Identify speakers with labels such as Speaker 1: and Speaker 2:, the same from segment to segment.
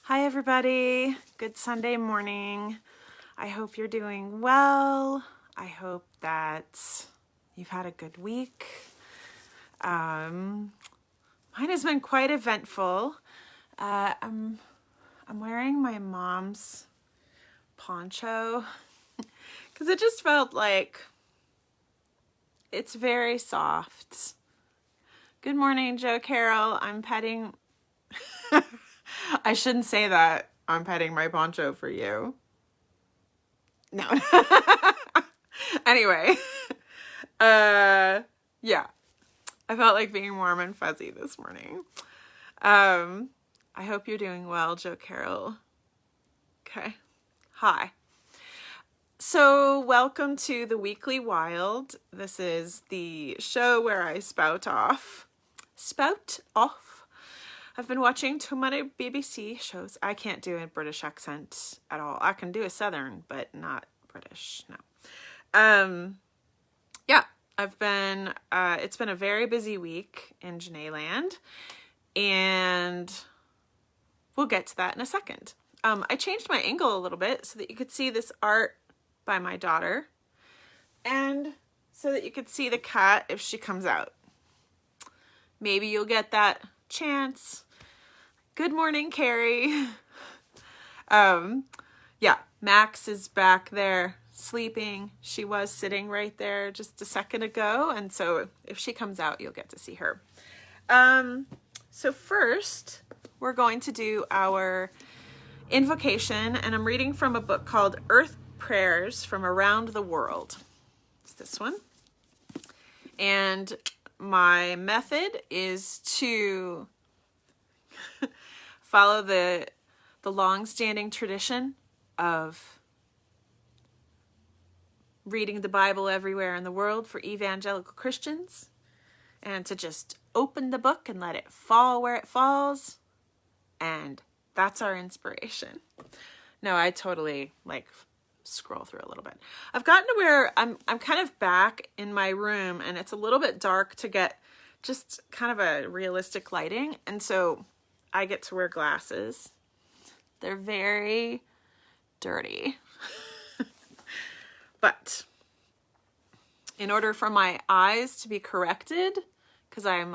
Speaker 1: Hi everybody, good Sunday morning. I hope you're doing well. I hope that you've had a good week. Mine has been quite eventful. I'm wearing my mom's poncho because it just felt like it's very soft. Good morning, Joe Carol. I'm petting... I shouldn't say that. I'm petting my poncho for you. No. Anyway. Yeah. I felt like being warm and fuzzy this morning. I hope you're doing well, Joe Carol. Okay. Hi. So welcome to the Weekly Wild. This is the show where I spout off. I've been watching too many BBC shows. I can't do a British accent at all. I can do a Southern, but not British. No. Yeah, it's been a very busy week in Jene land, and we'll get to that in a second. I changed my angle a little bit so that you could see this art by my daughter, and so that you could see the cat if she comes out. Maybe you'll get that chance. Good morning, Carrie. Yeah, Max is back there sleeping. She was sitting right there just a second ago, and so if she comes out, you'll get to see her. So first, we're going to do our invocation, and I'm reading from a book called Earth Prayers from Around the World. It's this one. And my method is to follow the long-standing tradition of reading the Bible everywhere in the world for evangelical Christians, and to just open the book and let it fall where it falls, and that's our inspiration. No, I totally scroll through a little bit. I've gotten to where I'm kind of back in my room, and it's a little bit dark to get just kind of a realistic lighting, and so I get to wear glasses. They're very dirty. But in order for my eyes to be corrected, because I'm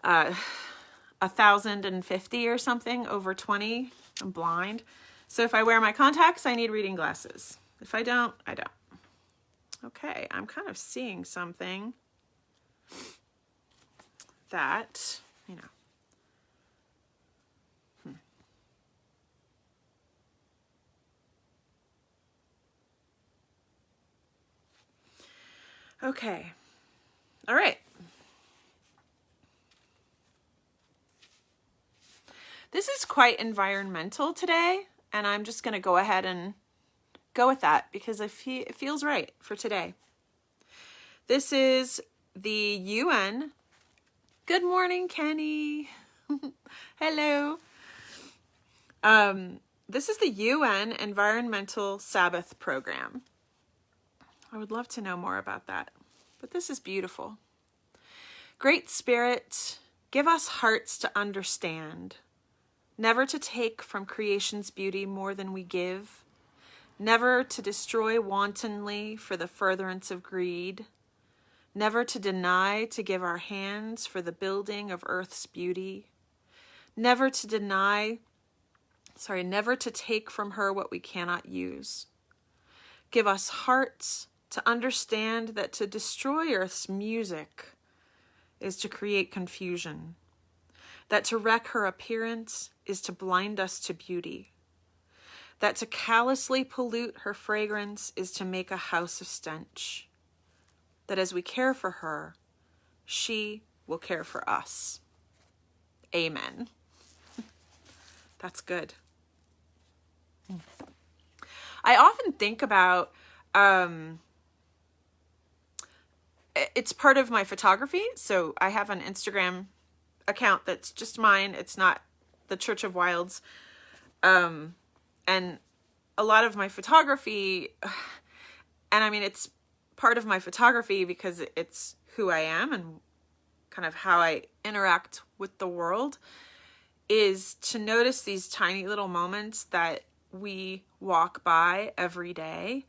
Speaker 1: 1,050 or something, over 20, I'm blind. So if I wear my contacts, I need reading glasses. If I don't, I don't. Okay, I'm kind of seeing something that, Okay. All right. This is quite environmental today, and I'm just going to go ahead and go with that because it feels right for today. This is the UN. Good morning, Kenny. Hello. This is the UN Environmental Sabbath Program. I would love to know more about that, but this is beautiful. Great Spirit, give us hearts to understand, never to take from creation's beauty more than we give, never to destroy wantonly for the furtherance of greed, never to deny to give our hands for the building of earth's beauty, never to take from her what we cannot use. Give us hearts to understand that to destroy earth's music is to create confusion, that to wreck her appearance is to blind us to beauty, that to callously pollute her fragrance is to make a house of stench, that as we care for her, she will care for us. Amen. That's good. I often think about, it's part of my photography. So I have an Instagram account that's just mine. It's not the Church of Wilds. And a lot of my photography, and I mean, it's part of my photography because it's who I am and kind of how I interact with the world, is to notice these tiny little moments that we walk by every day.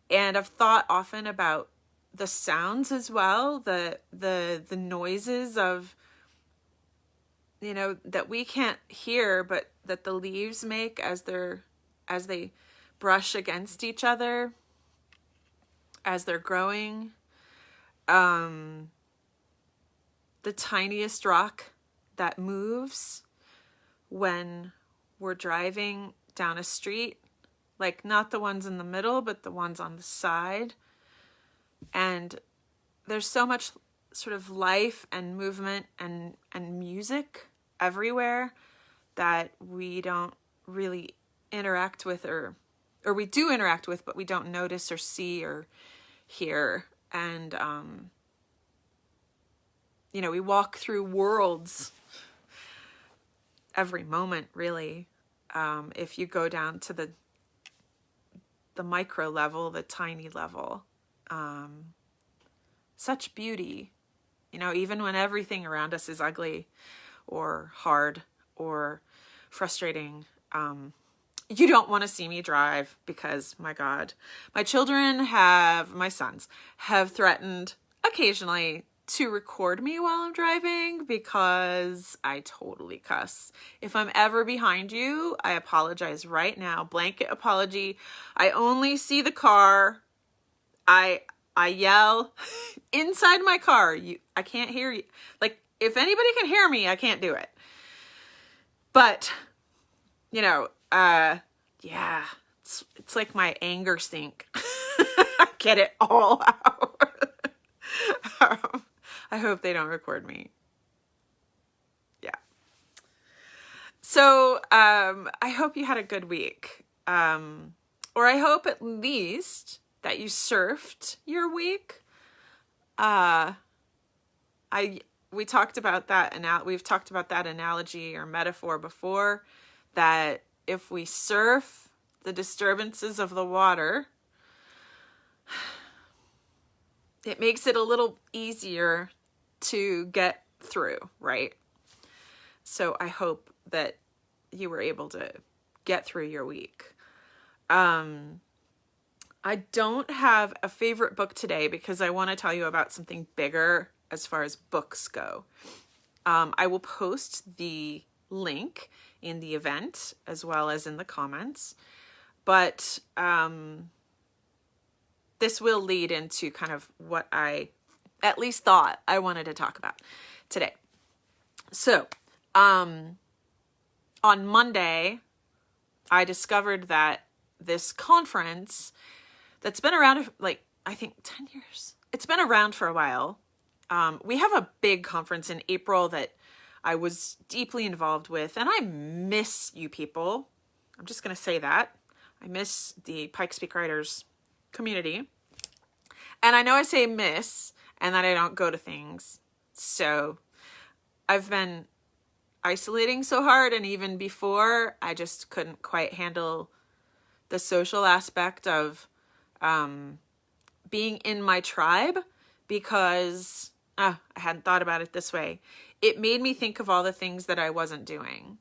Speaker 1: And I've thought often about the sounds as well, the noises of, you know, that we can't hear, but that the leaves make as they brush against each other, as they're growing. The tiniest rock that moves when we're driving down a street, like not the ones in the middle, but the ones on the side. And there's so much sort of life and movement and music everywhere that we don't really interact with, or we do interact with, but we don't notice or see or hear. And, you know, we walk through worlds every moment, really. If you go down to the micro level, the tiny level, such beauty, you know, even when everything around us is ugly or hard or frustrating. You don't want to see me drive because, my God, my sons have threatened occasionally to record me while I'm driving because I totally cuss. If I'm ever behind you, I apologize right now. Blanket apology. I only see the car. I yell inside my car. I can't hear you. Like, if anybody can hear me, I can't do it. But, you know, yeah, it's like my anger sink. I get it all out. I hope they don't record me. Yeah. So, I hope you had a good week. Or I hope at least that you surfed your week. We've talked about that analogy or metaphor before, that if we surf the disturbances of the water, it makes it a little easier to get through, right? So I hope that you were able to get through your week. I don't have a favorite book today because I want to tell you about something bigger as far as books go. I will post the link in the event as well as in the comments, but this will lead into kind of what I at least thought I wanted to talk about today. So, on Monday, I discovered that this conference that's been around, like, I think 10 years. It's been around for a while. We have a big conference in April that I was deeply involved with, and I miss you people. I'm just going to say that. I miss the Pike Speak Writers community. And I know I say miss and that I don't go to things. So I've been isolating so hard, and even before, I just couldn't quite handle the social aspect of being in my tribe, because I hadn't thought about it this way. It made me think of all the things that I wasn't doing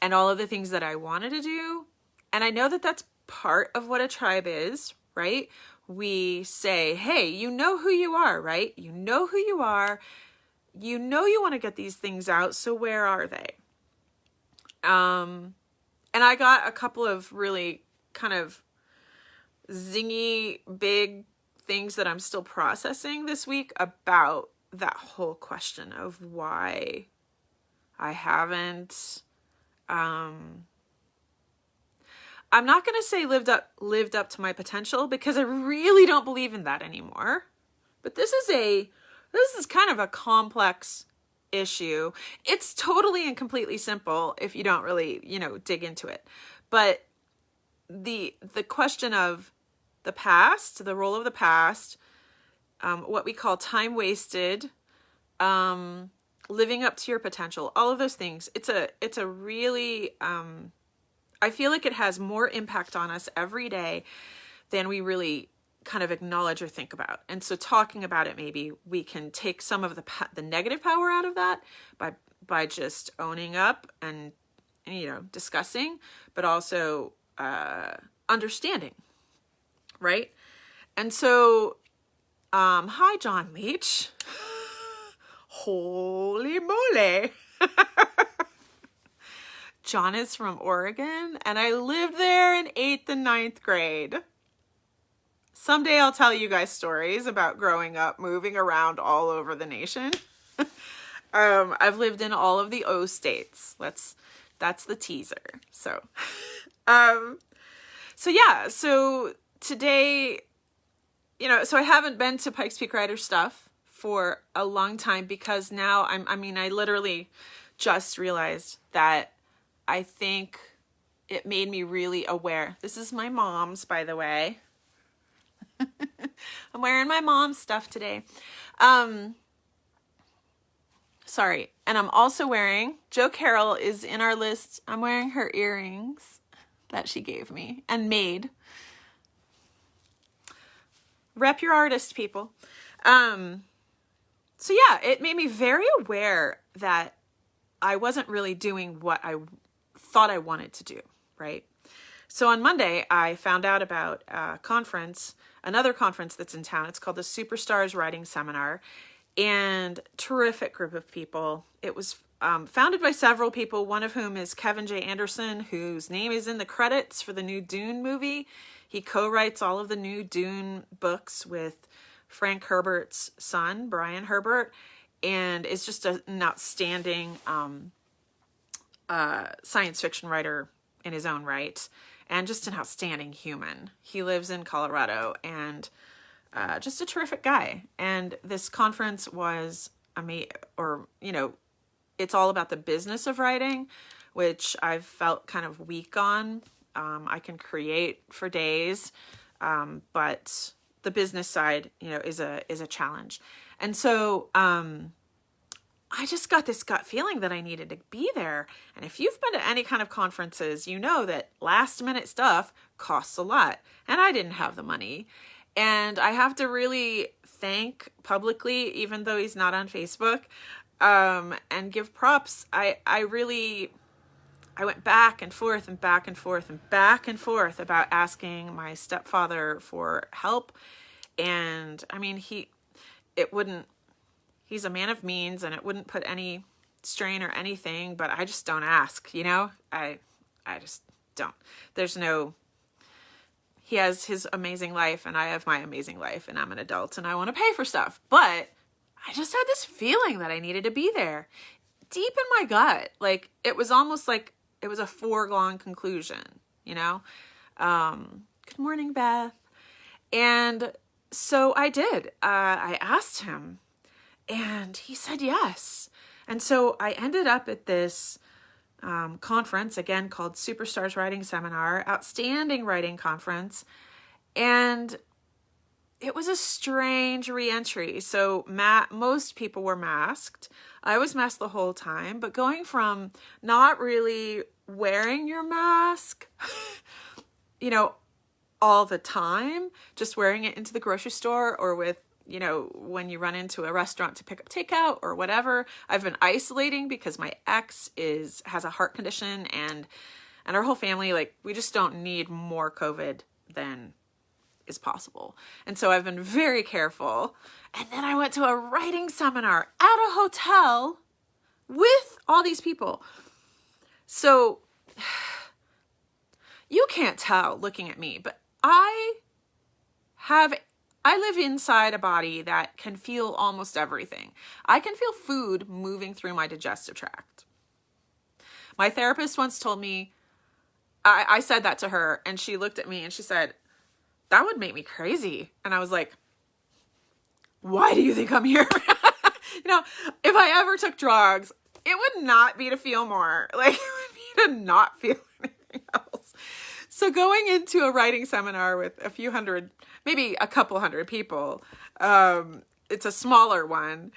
Speaker 1: and all of the things that I wanted to do. And I know that that's part of what a tribe is, right? We say, hey, you know who you are, right? You know who you are. You know you want to get these things out, so where are they? And I got a couple of really kind of zingy, big things that I'm still processing this week about that whole question of why I haven't, I'm not going to say lived up to my potential, because I really don't believe in that anymore. But this is kind of a complex issue. It's totally and completely simple if you don't really, dig into it. But the question of the past, the role of the past, what we call time wasted, living up to your potential, all of those things. It's a really, I feel like it has more impact on us every day than we really kind of acknowledge or think about. And so talking about it, maybe we can take some of the negative power out of that by just owning up and, discussing, but also understanding, right? And so, hi, John Leach. Holy moly. John is from Oregon, and I lived there in 8th and 9th grade. Someday I'll tell you guys stories about growing up, moving around all over the nation. I've lived in all of the O states. That's the teaser. So, so today, so I haven't been to Pikes Peak Rider stuff for a long time because now I literally just realized that I think it made me really aware. This is my mom's, by the way. I'm wearing my mom's stuff today. Sorry. And I'm also wearing, Jo Carroll is in our list. I'm wearing her earrings that she gave me and made. Rep your artist, people. So yeah, it made me very aware that I wasn't really doing what I thought I wanted to do, right? So on Monday, I found out about a conference, another conference that's in town. It's called the Superstars Writing Seminar, and terrific group of people. It was founded by several people, one of whom is Kevin J. Anderson, whose name is in the credits for the new Dune movie. He co-writes all of the new Dune books with Frank Herbert's son, Brian Herbert, and is just an outstanding science fiction writer in his own right, and just an outstanding human. He lives in Colorado, and just a terrific guy. And this conference was it's all about the business of writing, which I've felt kind of weak on. I can create for days, but the business side, is a challenge. And so I just got this gut feeling that I needed to be there. And if you've been to any kind of conferences, you know that last minute stuff costs a lot. And I didn't have the money. And I have to really thank publicly, even though he's not on Facebook, and give props. I went back and forth and back and forth and back and forth about asking my stepfather for help. And he's a man of means, and it wouldn't put any strain or anything, but I just don't ask, I just don't. He has his amazing life and I have my amazing life, and I'm an adult and I want to pay for stuff, but I just had this feeling that I needed to be there deep in my gut. Like, it was almost like it was a foregone conclusion, Good morning, Beth. And so I did. I asked him, and he said yes. And so I ended up at this conference, again, called Superstars Writing Seminar, outstanding writing conference. And it was a strange reentry. So most people were masked. I was masked the whole time, but going from not really wearing your mask, all the time, just wearing it into the grocery store or with, when you run into a restaurant to pick up takeout or whatever. I've been isolating because my ex has a heart condition, and our whole family, we just don't need more COVID than is possible. And so I've been very careful. And then I went to a writing seminar at a hotel with all these people. So you can't tell looking at me, but I live inside a body that can feel almost everything. I can feel food moving through my digestive tract. My therapist once told me, I said that to her, and she looked at me and she said, "That would make me crazy." And I was like, "Why do you think I'm here?" If I ever took drugs, it would not be to feel more. It would be to not feel anything else. So going into a writing seminar with a few hundred, maybe a couple hundred people, it's a smaller one.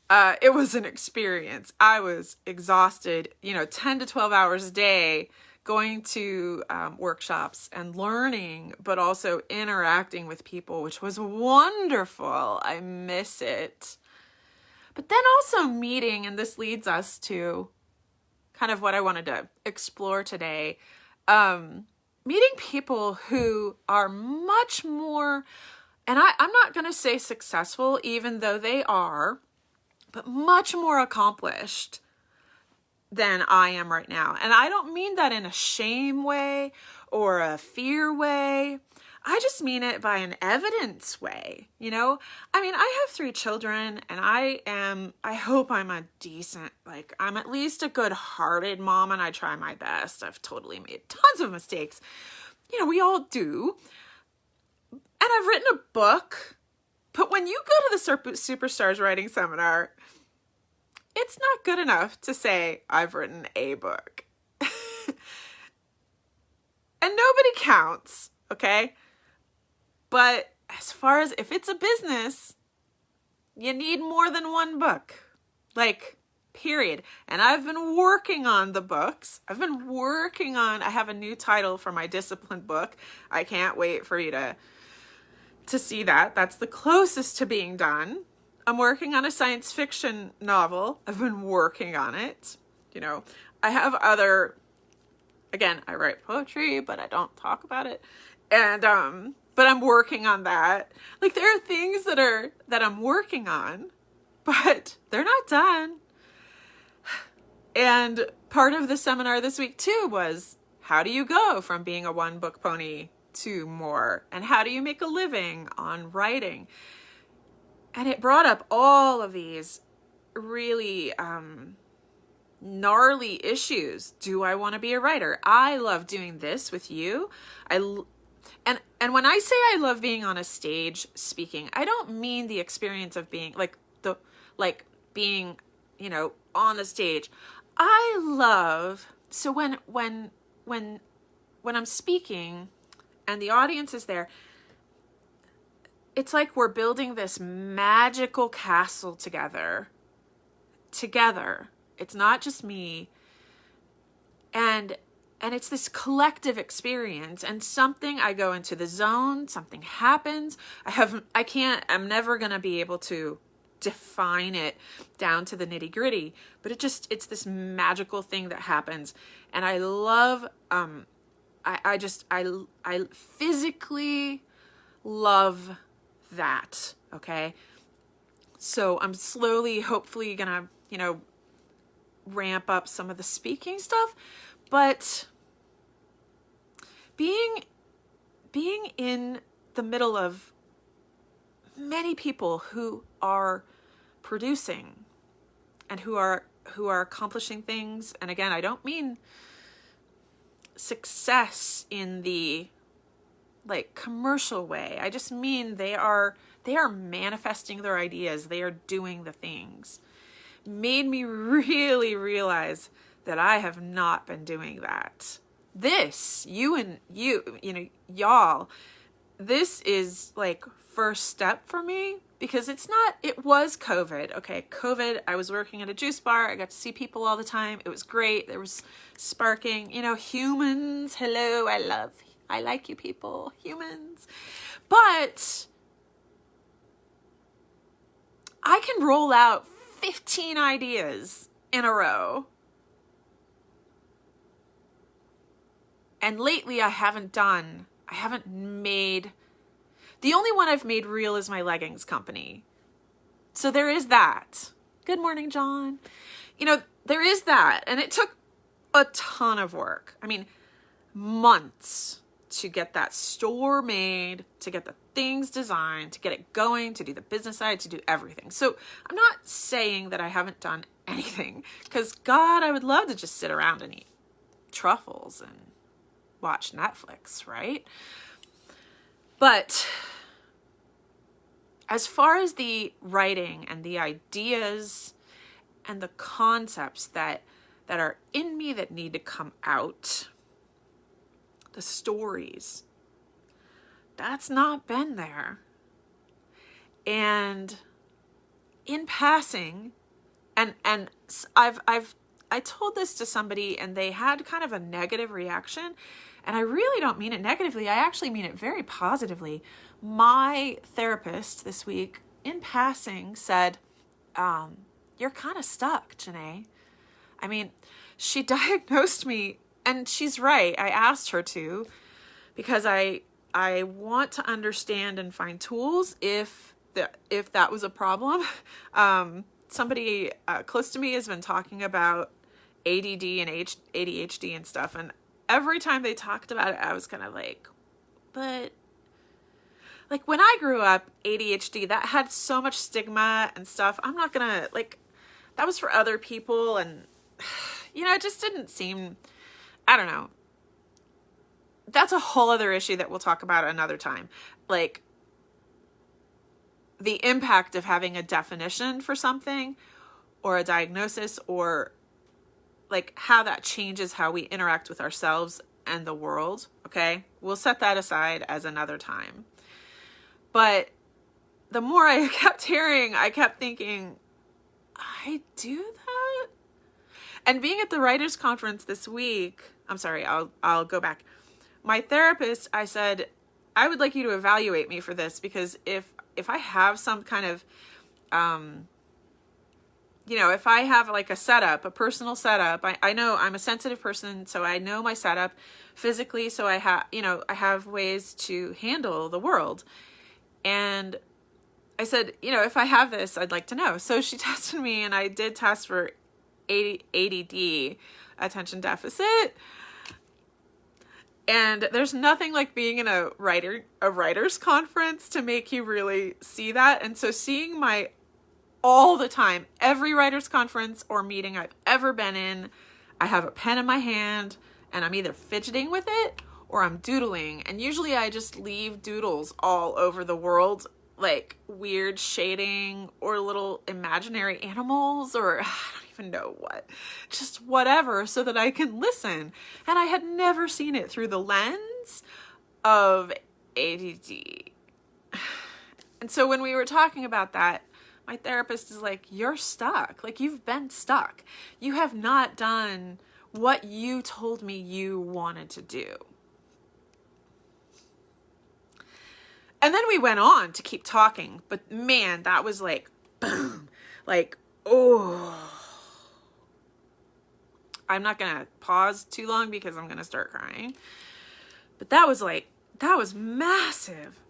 Speaker 1: It was an experience. I was exhausted, 10 to 12 hours a day, going to workshops and learning, but also interacting with people, which was wonderful. I miss it. But then also meeting, and this leads us to kind of what I wanted to explore today, meeting people who are much more, and I'm not going to say successful, even though they are, but much more accomplished than I am right now. And I don't mean that in a shame way or a fear way. I just mean it by an evidence way, you know? I mean, I have 3 children, and I hope I'm a decent, like, I'm at least a good-hearted mom, and I try my best. I've totally made tons of mistakes. You know, we all do. And I've written a book, but when you go to the Superstars Writing Seminar, it's not good enough to say, I've written a book. And nobody counts, okay? But as far as if it's a business, you need more than one book. Like, period. And I've been working on the books. I have a new title for my discipline book. I can't wait for you to see that. That's the closest to being done. I'm working on a science fiction novel. I've been working on it. You know, I have again, I write poetry, but I don't talk about it. And, but I'm working on that. Like, there are things that I'm working on, but they're not done. And part of the seminar this week too was, how do you go from being a 1-book pony to more? And how do you make a living on writing? And it brought up all of these really gnarly issues. Do I want to be a writer? I love doing this with you. And when I say I love being on a stage speaking, I don't mean the experience of being being, you know, on the stage. I love, so when I'm speaking and the audience is there, it's like we're building this magical castle together. It's not just me. And it's this collective experience, and I go into the zone, something happens. I'm never going to be able to define it down to the nitty gritty, but it's this magical thing that happens. And I love, I physically love that. Okay. So I'm slowly, hopefully gonna, you know, ramp up some of the speaking stuff, but being in the middle of many people who are producing and who are accomplishing things. And again, I don't mean success in the like commercial way. I just mean they are manifesting their ideas. They are doing the things. Made me really realize that I have not been doing that. This, you know, y'all, this is like first step for me, because it was COVID. Okay. COVID, I was working at a juice bar. I got to see people all the time. It was great. There was sparking, you know, humans. Hello. I like you people, humans. But I can roll out 15 ideas in a row. And lately I haven't made, the only one I've made real is my leggings company. So there is that. Good morning, John. You know, there is that. And it took a ton of work. I mean, months to get that store made, to get the things designed, to get it going, to do the business side, to do everything. So I'm not saying that I haven't done anything, because God, I would love to just sit around and eat truffles and watch Netflix, right? But as far as the writing and the ideas and the concepts that are in me that need to come out, the stories, that's not been there. And in passing, and I told this to somebody and they had kind of a negative reaction, and I really don't mean it negatively. I actually mean it very positively. My therapist this week, in passing, said, you're kind of stuck, Jene. I mean, she diagnosed me, and she's right. I asked her to, because I want to understand and find tools if that was a problem. Somebody close to me has been talking about ADD and ADHD and stuff, and every time they talked about it, I was kind of like, but like when I grew up, ADHD, that had so much stigma and stuff. I'm not gonna, like, that was for other people, and you know, it just didn't seem, I don't know. That's a whole other issue that we'll talk about another time. Like, the impact of having a definition for something or a diagnosis, or like how that changes how we interact with ourselves and the world. Okay. We'll set that aside as another time. But the more I kept hearing, I kept thinking, I do that? And being at the writers' conference this week, I'm sorry, I'll go back. My therapist, I said, I would like you to evaluate me for this, because if I have some kind of, if I have like a setup, a personal setup, I know I'm a sensitive person, so I know my setup physically. So I have ways to handle the world. And I said, if I have this, I'd like to know. So she tested me, and I did test for ADD, attention deficit. And there's nothing like being in a writer's conference to make you really see that. And so seeing all the time, every writer's conference or meeting I've ever been in, I have a pen in my hand and I'm either fidgeting with it or I'm doodling. And usually I just leave doodles all over the world, like weird shading or little imaginary animals, or I don't even know what, just whatever, so that I can listen. And I had never seen it through the lens of ADD. And so when we were talking about that, my therapist is like, you're stuck. Like, you've been stuck. You have not done what you told me you wanted to do. And then we went on to keep talking, but man, that was like, boom, like, oh. I'm not going to pause too long because I'm going to start crying. But that was massive.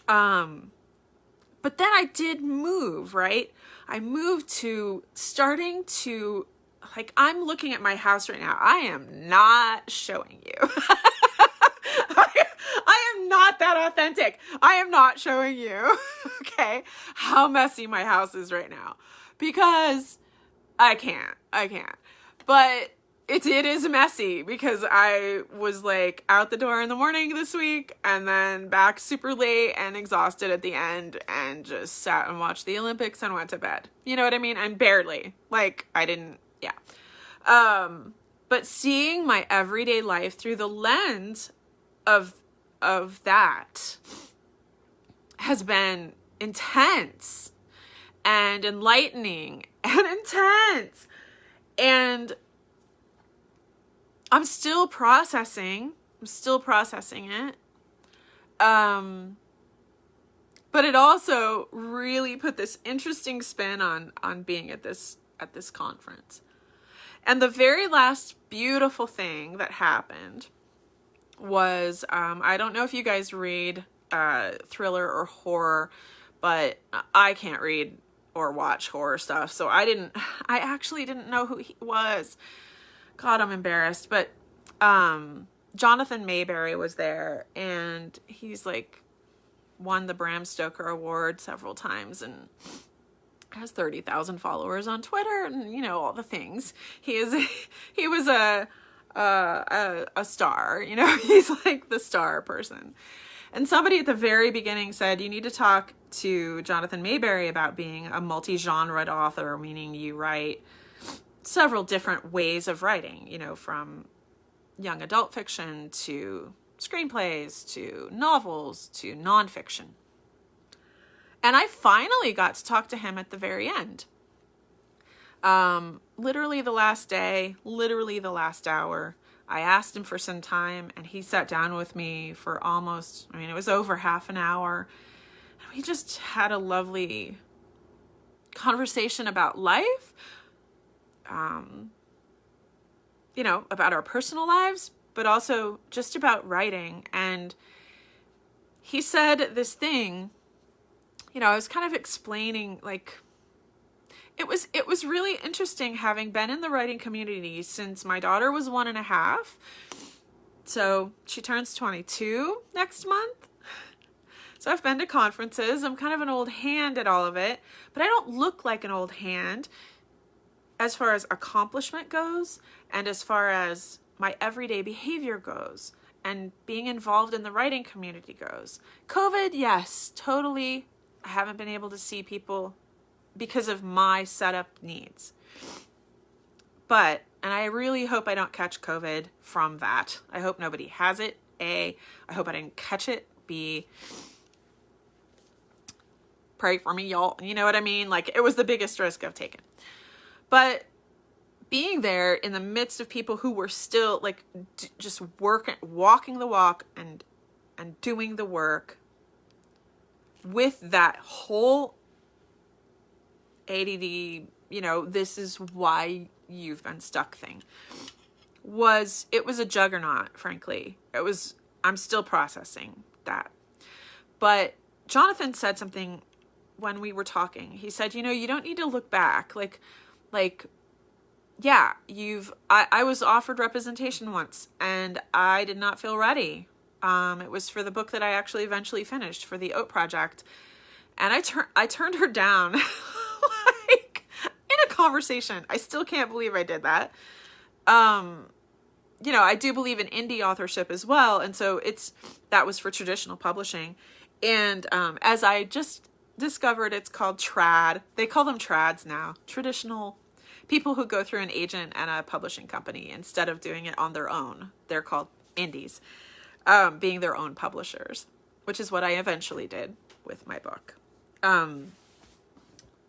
Speaker 1: But then I did move, right? I moved to starting to, like, I'm looking at my house right now. I am not showing you. I am not that authentic. I am not showing you, okay, how messy my house is right now, because I can't. But it is messy because I was like out the door in the morning this week and then back super late and exhausted at the end and just sat and watched the Olympics and went to bed. You know what I mean? And barely, like, I didn't, yeah. But seeing my everyday life through the lens of that has been intense and enlightening and intense. And I'm still processing it. But it also really put this interesting spin on being at this conference. And the very last beautiful thing that happened was, I don't know if you guys read thriller or horror, but I can't read or watch horror stuff. So I actually didn't know who he was. God, I'm embarrassed. But Jonathan Mayberry was there, and he's like won the Bram Stoker Award several times and has 30,000 followers on Twitter and, all the things. He was a star, he's like the star person. And somebody at the very beginning said, you need to talk to Jonathan Mayberry about being a multi-genred author, meaning you write several different ways of writing, from young adult fiction to screenplays to novels to nonfiction. And I finally got to talk to him at the very end. Literally the last day, literally the last hour. I asked him for some time, and he sat down with me for it was over half an hour. And we just had a lovely conversation about life, about our personal lives, but also just about writing. And he said this thing, I was kind of explaining, like, it was really interesting having been in the writing community since my daughter was 1.5. So she turns 22 next month. So I've been to conferences. I'm kind of an old hand at all of it, but I don't look like an old hand as far as accomplishment goes and as far as my everyday behavior goes and being involved in the writing community goes. COVID, yes, totally. I haven't been able to see people because of my setup needs. But, and I really hope I don't catch COVID from that. I hope nobody has it. A, I hope I didn't catch it. B, pray for me, y'all. You know what I mean? Like, it was the biggest risk I've taken. But being there in the midst of people who were still like just walking the walk and doing the work with that whole ADD, this is why you've been stuck thing, it was a juggernaut, frankly. I'm still processing that. But Jonathan said something when we were talking. He said, you don't need to look back. Yeah, I was offered representation once and I did not feel ready. It was for the book that I actually eventually finished, for the Oat Project. And I turned her down like in a conversation. I still can't believe I did that. I do believe in indie authorship as well. And so that was for traditional publishing. And as I just discovered, it's called trad. They call them trads now. Traditional people who go through an agent and a publishing company instead of doing it on their own. They're called indies, being their own publishers, which is what I eventually did with my book.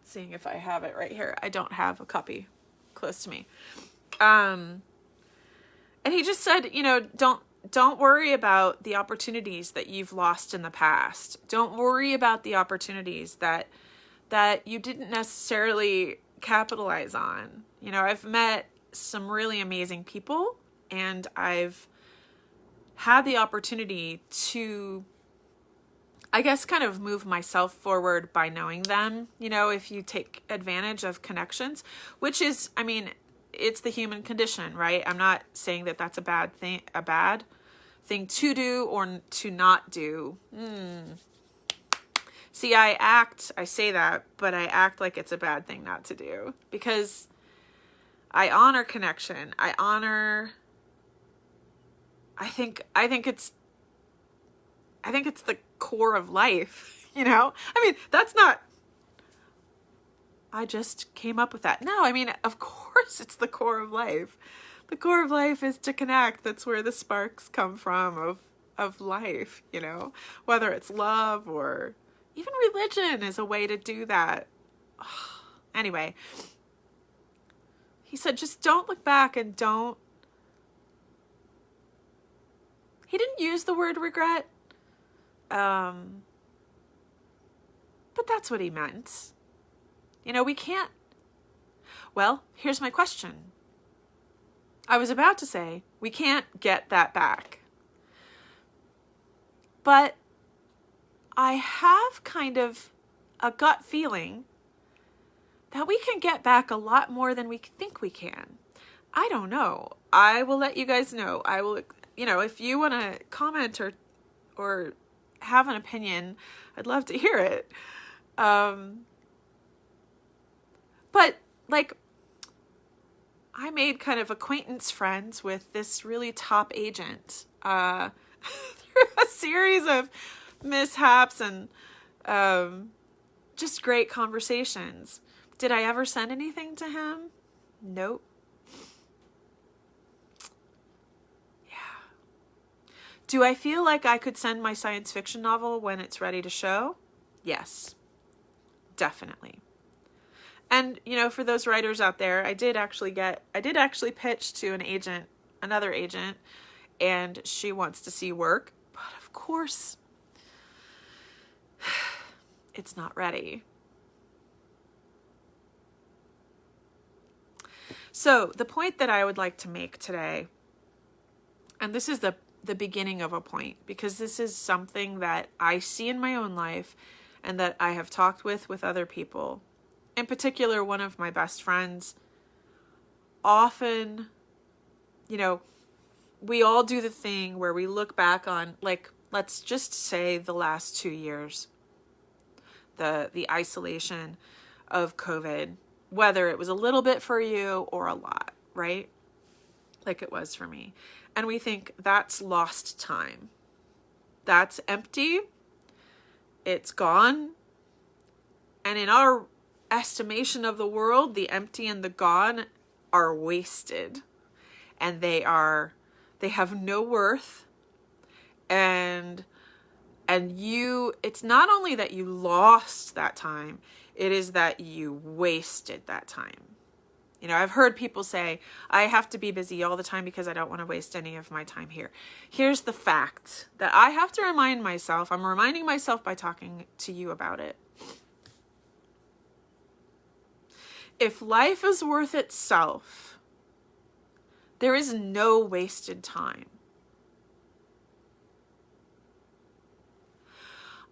Speaker 1: Seeing if I have it right here. I don't have a copy close to me. And he just said, don't worry about the opportunities that you've lost in the past. Don't worry about the opportunities that you didn't necessarily capitalize on. I've met some really amazing people and I've had the opportunity to, I guess, kind of move myself forward by knowing them, if you take advantage of connections, which is, it's the human condition, right? I'm not saying that that's a bad thing to do or to not do. See, I say that, but I act like it's a bad thing not to do because I honor connection. I think it's the core of life, that's not, I just came up with that. No, of course it's the core of life. The core of life is to connect. That's where the sparks come from of life, whether it's love or even religion is a way to do that. Anyway, he said, just don't look back and he didn't use the word regret. But that's what he meant. We can't. Well, here's my question. I was about to say, we can't get that back. But I have kind of a gut feeling that we can get back a lot more than we think we can. I don't know. I will let you guys know. I will, if you want to comment or have an opinion, I'd love to hear it. But I made kind of acquaintance friends with this really top agent through a series of mishaps and just great conversations. Did I ever send anything to him? Nope. Yeah. Do I feel like I could send my science fiction novel when it's ready to show? Yes, definitely. And, for those writers out there, I did actually pitch to another agent, and she wants to see work. But of course, it's not ready. So the point that I would like to make today, and this is the beginning of a point, because this is something that I see in my own life and that I have talked with other people. In particular, one of my best friends, often, we all do the thing where we look back on, like, let's just say the last 2 years, the isolation of COVID, whether it was a little bit for you or a lot, right? Like it was for me. And we think that's lost time. That's empty. It's gone. And in our estimation of the world, the empty and the gone are wasted. And they have no worth. And it's not only that you lost that time, it is that you wasted that time. I've heard people say, I have to be busy all the time because I don't want to waste any of my time here. Here's the fact that I have to remind myself. I'm reminding myself by talking to you about it. If life is worth itself, there is no wasted time.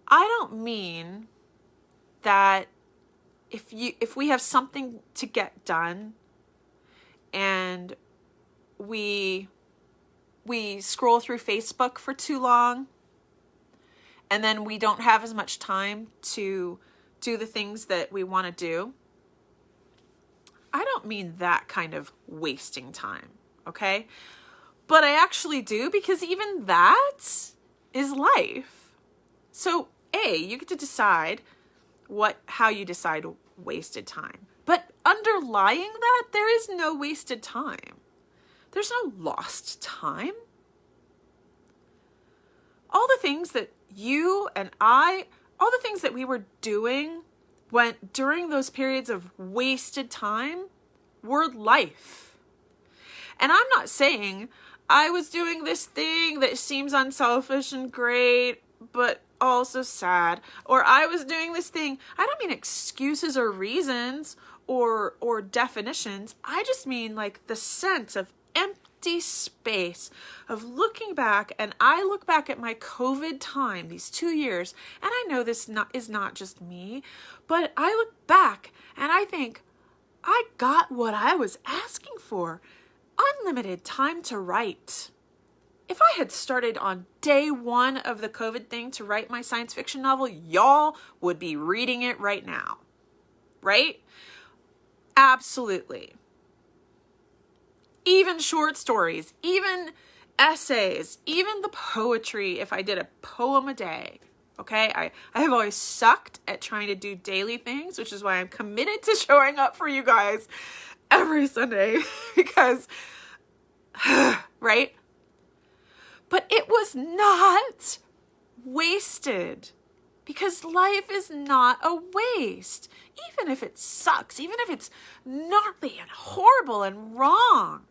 Speaker 1: I don't mean that if we have something to get done and we scroll through Facebook for too long and then we don't have as much time to do the things that we want to do, I don't mean that kind of wasting time, okay? But I actually do, because even that is life. So, you get to decide how you decide wasted time. But underlying that, there is no wasted time. There's no lost time. All the things that you and all the things that we were doing during those periods of wasted time were life. And I'm not saying I was doing this thing that seems unselfish and great, but also sad, or I was doing this thing. I don't mean excuses or reasons or definitions. I just mean like the sense of empty space of looking back. And I look back at my COVID time, these 2 years, and I know this is not just me, but I look back and I think I got what I was asking for. Unlimited time to write. If I had started on day 1 of the COVID thing to write my science fiction novel, y'all would be reading it right now. Right? Absolutely. Even short stories, even essays, even the poetry, if I did a poem a day. Okay? I have always sucked at trying to do daily things, which is why I'm committed to showing up for you guys every Sunday because, right? But it was not wasted, because life is not a waste. Even if it sucks, even if it's gnarly and horrible and wrong,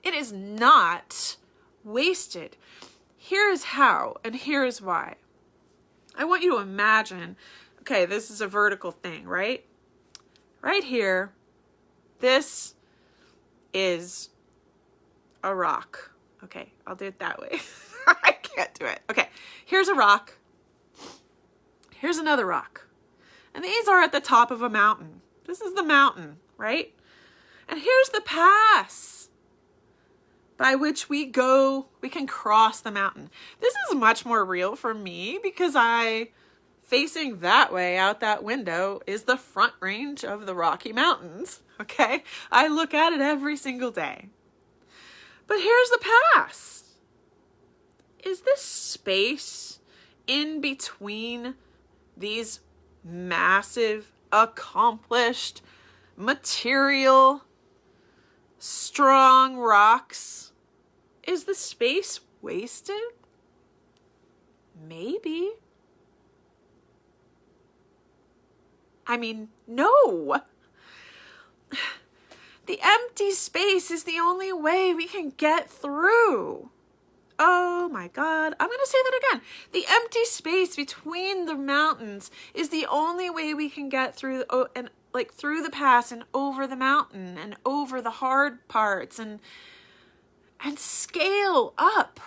Speaker 1: it is not wasted. Here is how, and here is why. I want you to imagine, okay, this is a vertical thing, right? Right here, this is a rock. Okay, I'll do it that way. I can't do it. Okay, here's a rock. Here's another rock. And these are at the top of a mountain. This is the mountain, right? And here's the pass by which we can cross the mountain. This is much more real for me because facing that way out that window is the front range of the Rocky Mountains, okay? I look at it every single day. But here's the pass. Is this space in between these massive, accomplished, material, strong rocks, is the space wasted? Maybe. I mean, no. The empty space is the only way we can get through. Oh my God. I'm going to say that again. The empty space between the mountains is the only way we can get through. Oh, and like through the pass and over the mountain and over the hard parts and scale up.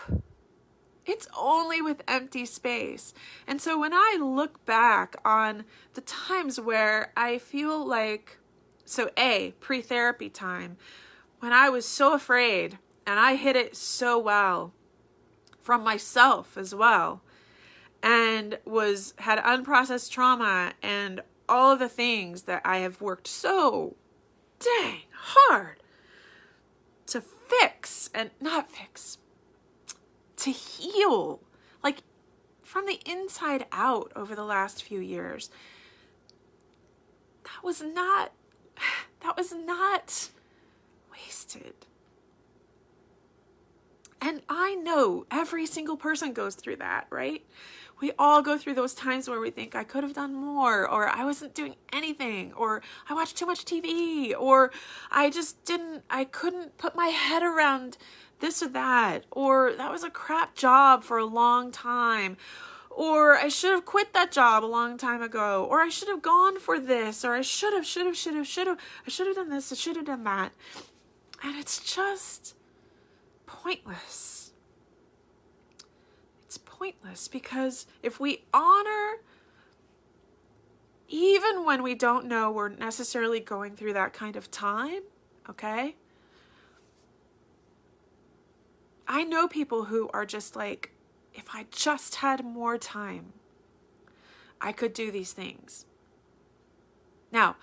Speaker 1: It's only with empty space. And so when I look back on the times where I feel like, so pre-therapy time, when I was so afraid and I hid it so well from myself as well, and had unprocessed trauma and all of the things that I have worked so dang hard to fix and not fix, to heal, like from the inside out over the last few years. That was not wasted. And I know every single person goes through that, right? We all go through those times where we think I could have done more, or I wasn't doing anything, or I watched too much TV, or I couldn't put my head around this or that, or that was a crap job for a long time, or I should have quit that job a long time ago, or I should have gone for this, or I should have, I should have done this, I should have done that. And it's just pointless. It's pointless, because if we honor, even when we don't know we're necessarily going through that kind of time, okay? I know people who are just like, if I just had more time, I could do these things. Now,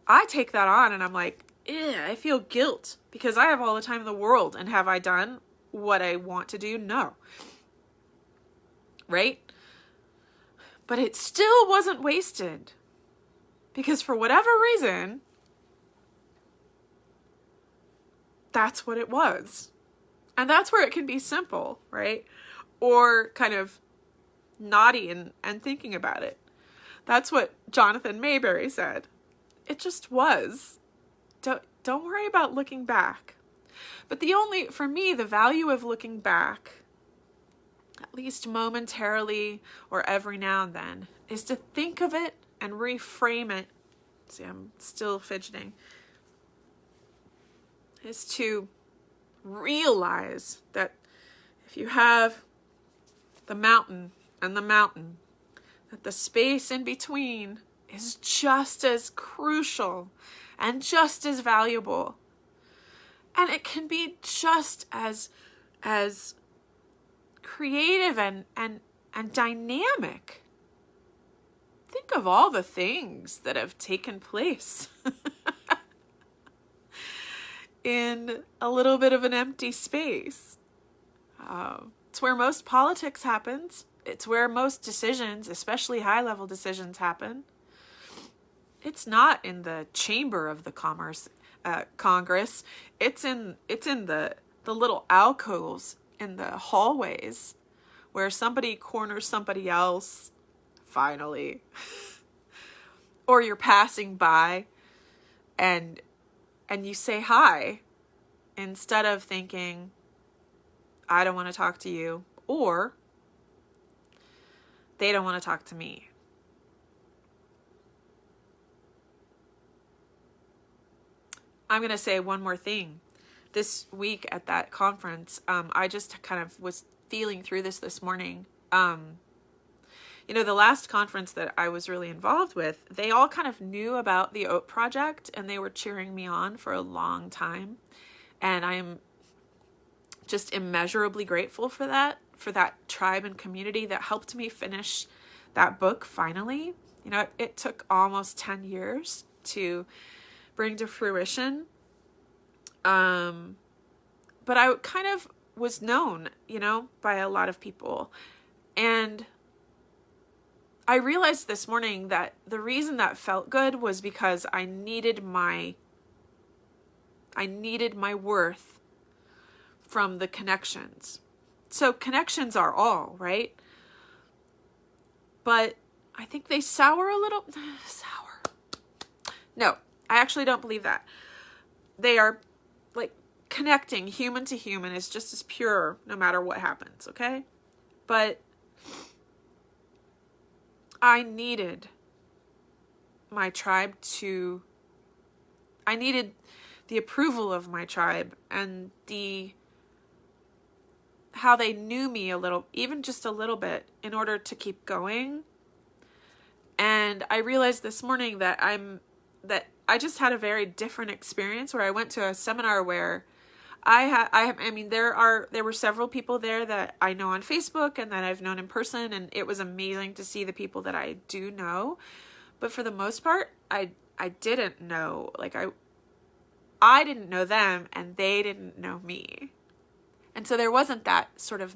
Speaker 1: I take that on and I'm like, I feel guilt because I have all the time in the world. And have I done what I want to do? No. Right? But it still wasn't wasted, because for whatever reason, that's what it was. And that's where it can be simple, right? Or kind of naughty and thinking about it. That's what Jonathan Mayberry said. It just was. Don't worry about looking back. But for me, the value of looking back, at least momentarily or every now and then, is to think of it and reframe it. See, I'm still fidgeting. Is to realize that if you have the mountain and the mountain, that the space in between is just as crucial and just as valuable. And it can be just as creative and dynamic. Think of all the things that have taken place in a little bit of an empty space. It's where most politics happens. It's where most decisions, especially high-level decisions, happen. It's not in the chamber of the Congress. It's in the little alcoves in the hallways where somebody corners somebody else, finally. Or you're passing by and you say hi instead of thinking, I don't want to talk to you, or they don't want to talk to me. I'm going to say one more thing. This week at that conference, I just kind of was feeling through this morning. The last conference that I was really involved with, they all kind of knew about the Oat Project and they were cheering me on for a long time. And I'm just immeasurably grateful for that tribe and community that helped me finish that book finally. It took almost 10 years to bring to fruition. But I kind of was known, by a lot of people. And I realized this morning that the reason that felt good was because I needed my worth from the connections. So connections are all, right? But I think they sour a little. Sour. No, I actually don't believe that. They are like connecting human to human is just as pure no matter what happens, okay? But I needed my tribe to, I needed the approval of my tribe and how they knew me a little, even just a little bit, in order to keep going. And I realized this morning that I just had a very different experience where I went to a seminar where there were several people there that I know on Facebook and that I've known in person, and it was amazing to see the people that I do know. But for the most part, I didn't know, like I didn't know them and they didn't know me. And so there wasn't that sort of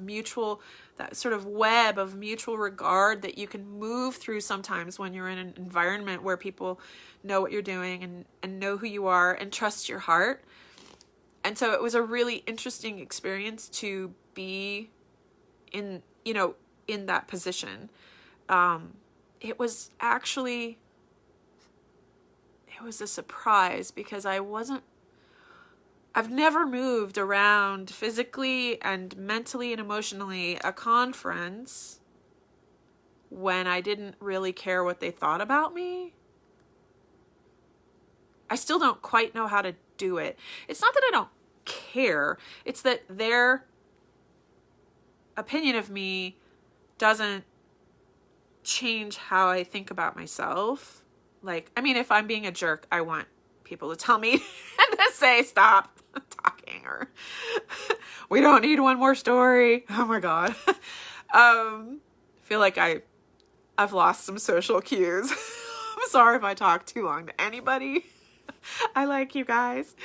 Speaker 1: web of mutual regard that you can move through sometimes when you're in an environment where people know what you're doing and know who you are and trust your heart. And so it was a really interesting experience to be in that position. It was a surprise because I've never moved around physically and mentally and emotionally a conference when I didn't really care what they thought about me. I still don't quite know how to do it. It's not that I don't care. It's that their opinion of me doesn't change how I think about myself. Like, I mean, if I'm being a jerk, I want people to tell me and to say, stop talking, or we don't need one more story. Oh my God. I feel like I've lost some social cues. I'm sorry if I talk too long to anybody. I like you guys.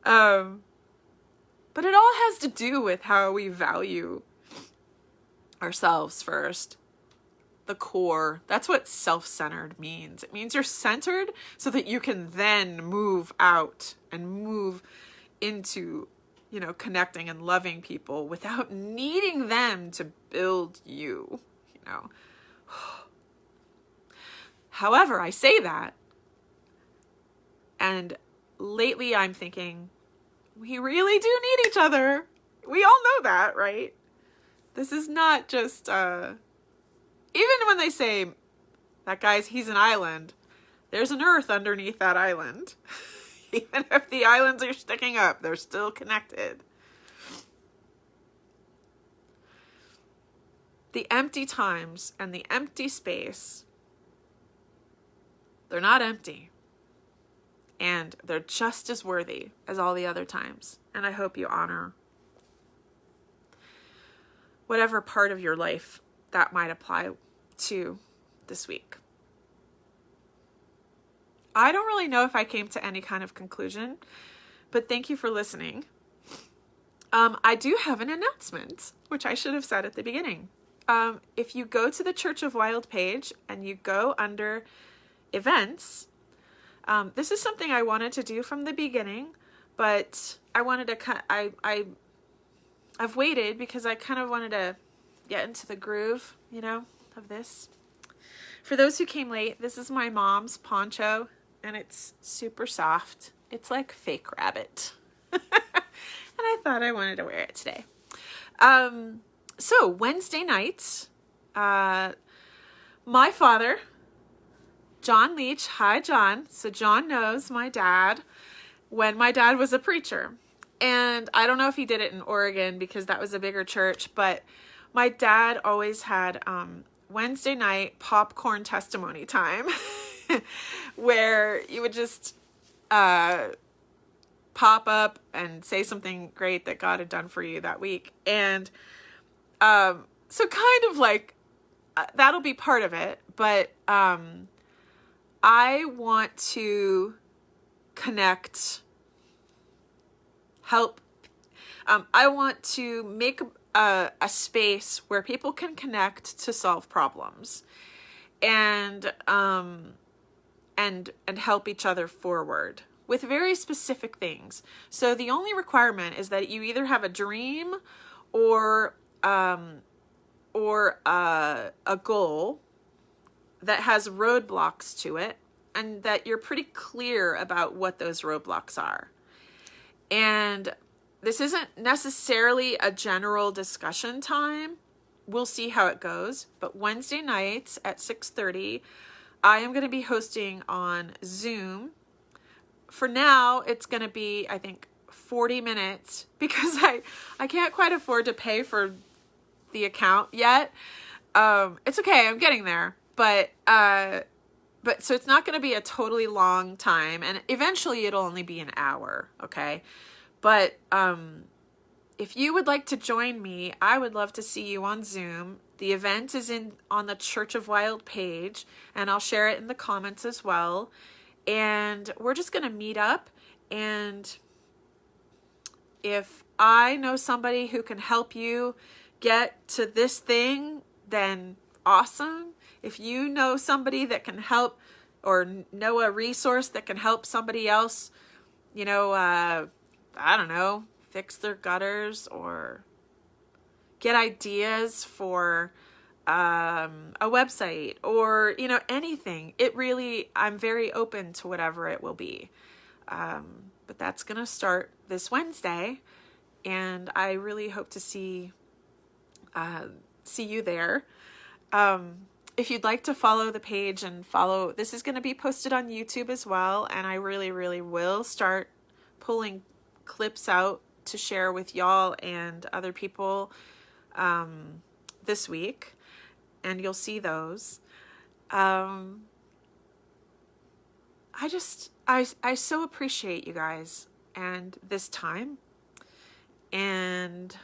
Speaker 1: But it all has to do with how we value ourselves first. The core. That's what self-centered means. It means you're centered so that you can then move out and move into, connecting and loving people without needing them to build you, However, I say that, and lately I'm thinking, we really do need each other. We all know that, right? This is not just, even when they say, that he's an island, there's an earth underneath that island. Even if the islands are sticking up, they're still connected. The empty times and the empty space, they're not empty. And they're just as worthy as all the other times. And I hope you honor whatever part of your life that might apply to this week. I don't really know if I came to any kind of conclusion, but thank you for listening. I do have an announcement, which I should have said at the beginning. If you go to the Church of Wild page and you go under events, this is something I wanted to do from the beginning, but I wanted to I've waited because I kind of wanted to get into the groove, of this. For those who came late, this is my mom's poncho, and it's super soft. It's like fake rabbit. And I thought I wanted to wear it today. So Wednesday nights, my father, John Leach, hi John. So John knows my dad when my dad was a preacher. And I don't know if he did it in Oregon because that was a bigger church, but my dad always had Wednesday night popcorn testimony time where you would just pop up and say something great that God had done for you that week. And so kind of like that'll be part of it, but I want to connect, help. I want to make a space where people can connect to solve problems and help each other forward with very specific things. So the only requirement is that you either have a dream or a goal that has roadblocks to it, and that you're pretty clear about what those roadblocks are. And this isn't necessarily a general discussion time. We'll see how it goes. But Wednesday nights at 6:30, I am going to be hosting on Zoom. For now, it's going to be, I think, 40 minutes because I can't quite afford to pay for the account yet. It's okay. I'm getting there. But so it's not going to be a totally long time, and eventually it'll only be an hour. Okay. But, if you would like to join me, I would love to see you on Zoom. The event is on the Church of Wild page, and I'll share it in the comments as well. And we're just going to meet up, and if I know somebody who can help you get to this thing, then awesome. If you know somebody that can help, or know a resource that can help somebody else, I don't know, fix their gutters or get ideas for a website or, anything. I'm very open to whatever it will be. But that's going to start this Wednesday, and I really hope to see you there. If you'd like to follow the page and this is going to be posted on YouTube as well. And I really, really will start pulling clips out to share with y'all and other people this week, and you'll see those. I so appreciate you guys and this time, and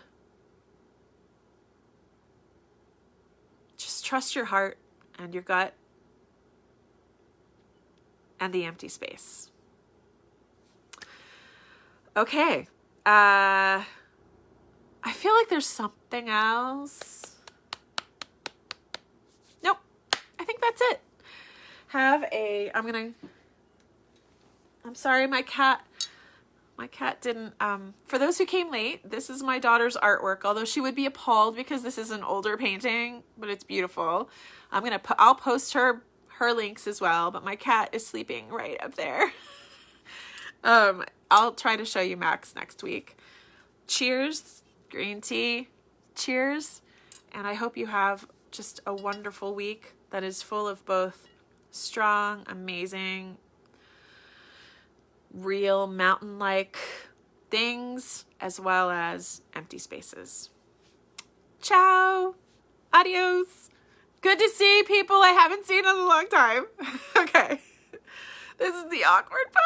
Speaker 1: just trust your heart and your gut and the empty space. Okay. I feel like there's something else. Nope. I think that's it. I'm sorry, my cat didn't, for those who came late, this is my daughter's artwork, although she would be appalled because this is an older painting, but it's beautiful. I'll post her links as well, but my cat is sleeping right up there. I'll try to show you Max next week. Cheers, green tea, cheers. And I hope you have just a wonderful week that is full of both strong, amazing, real mountain-like things, as well as empty spaces. Ciao. Adios. Good to see people I haven't seen in a long time. Okay. This is the awkward part.